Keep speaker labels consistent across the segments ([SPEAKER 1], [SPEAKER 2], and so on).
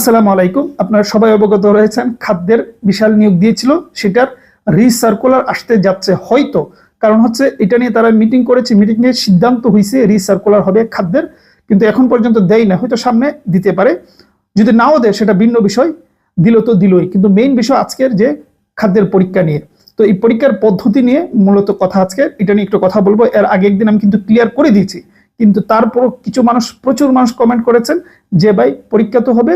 [SPEAKER 1] আসসালামু আলাইকুম। আপনারা সবাই অবগত রয়েছেন খাদ্যের বিশাল নিয়োগ দিয়েছিল, সেটার রিসার্কুলার আসতে যাচ্ছে হয়তো। কারণ হচ্ছে এটা নিয়ে তারা মিটিং করেছে, মিটিং নিয়ে সিদ্ধান্ত হয়েছে রিসার্কুলার হবে খাদ্যের, কিন্তু এখন পর্যন্ত দেয় না, হয়তো সামনে দিতে পারে। যদি নাও দেয় সেটা ভিন্ন বিষয়, দিল তো দিলই। কিন্তু মেইন বিষয় আজকের যে খাদ্যের পরীক্ষা নিয়ে, তো এই পরীক্ষার পদ্ধতি নিয়ে মূলত কথা। আজকে এটা নিয়ে একটু কথা বলবো। এর আগে একদিন আমি কিন্তু ক্লিয়ার করে দিয়েছি, কিন্তু তারপর কিছু মানুষ, প্রচুর মানুষ কমেন্ট করেছেন যে ভাই পরীক্ষা তো হবে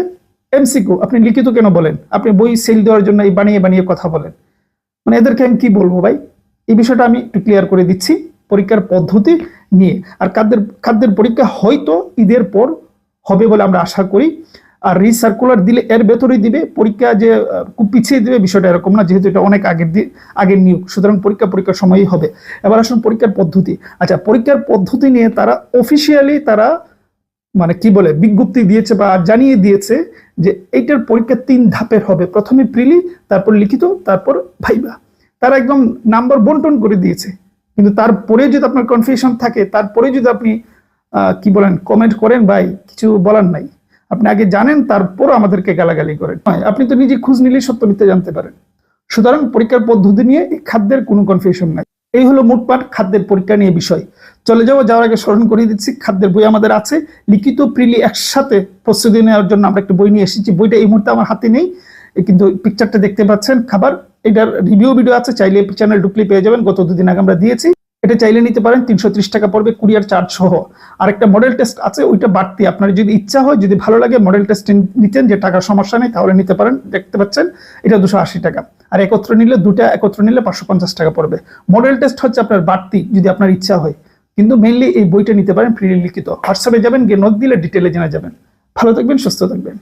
[SPEAKER 1] এমসিকিউ, আপনি লিখিত কেন বলেন? আপনি বই সেল দেওয়ার জন্য এই বানিয়ে বানিয়ে কথা বলেন। মানে এদেরকে আমি কি বলবো ভাই? এই বিষয়টা আমি একটু ক্লিয়ার করে দিচ্ছি পরীক্ষার পদ্ধতি নিয়ে। আর খাদ্যের পরীক্ষা হয়তো ঈদের পর হবে বলে আমরা আশা করি। আর রিসার্কুলার দিলে এর ভেতরেই দিবে, পরীক্ষা যে খুব পিছিয়ে দিবে বিষয়টা এরকম না, যেহেতু এটা অনেক আগের নিয়োগ, সুতরাং পরীক্ষার সময়ই হবে। এবার আসুন পরীক্ষার পদ্ধতি। আচ্ছা, পরীক্ষার পদ্ধতি নিয়ে তারা অফিসিয়ালি মানে কি বলে বিজ্ঞপ্তি দিয়েছে বা জানিয়ে দিয়েছে যে এইটার পরীক্ষা 3 ধাপের হবে। প্রথমে প্রিলি, তারপর লিখিত, তারপর ভাইবা। তারা একদম নাম্বার বন্টন করে দিয়েছে। কিন্তু তারপরে যদি আপনার কনফিউশন থাকে, তারপরে যদি আপনি কি বলেন কমেন্ট করেন, ভাই কিছু বলার নাই। আপনি আগে জানেন, তারপর আমাদেরকে গালাগালি করেন। আপনি তো নিজে খোঁজ নিলেই সত্য মিথ্যে জানতে পারেন। সুতরাং পরীক্ষার পদ্ধতি নিয়ে এই খাদ্যের কোনো কনফিউশন নাই। এই হলো মোটমাট খাদ্যের পরীক্ষা নিয়ে বিষয়। যাওয়ার আগে স্মরণ করিয়ে দিচ্ছি, খাদ্যের বই আমাদের আছে। লিখিত প্রিলি একসাথে প্রস্তুতি নেওয়ার জন্য আমরা একটা বই নিয়ে এসেছি। বইটা এই মুহূর্তে আমার হাতে নেই, কিন্তু পিকচারটা দেখতে পাচ্ছেন। খাবার এটার রিভিউ ভিডিও আছে, চাইলে চ্যানেল ঢুকলে পেয়ে যাবেন। গত 2 দিন আগে আমরা দিয়েছি। এটা চাইলে নিতে পারেন, 330 টাকা পড়বে কুরিয়ার চার্জ সহ। আর একটা মডেল টেস্ট আছে, ওইটা বাড়তি। আপনার যদি ইচ্ছা হয়, যদি ভালো লাগে মডেল টেস্ট নিতেন, যে টাকার সমস্যা নেই, তাহলে নিতে পারেন। দেখতে পাচ্ছেন এটা 280 টাকা। আর একত্র নিলে, দুটা একত্র নিলে 550 টাকা পড়বে। মডেল টেস্ট হচ্ছে আপনার বাড়তি, যদি আপনার ইচ্ছা হয়। কিন্তু মেইনলি এই বইটা নিতে পারেন, প্রিলি লিখিত। হোয়াটসঅ্যাপে যাবেন, গিয়ে নোট দিলে ডিটেলে জানা যাবেন। ভালো থাকবেন, সুস্থ থাকবেন।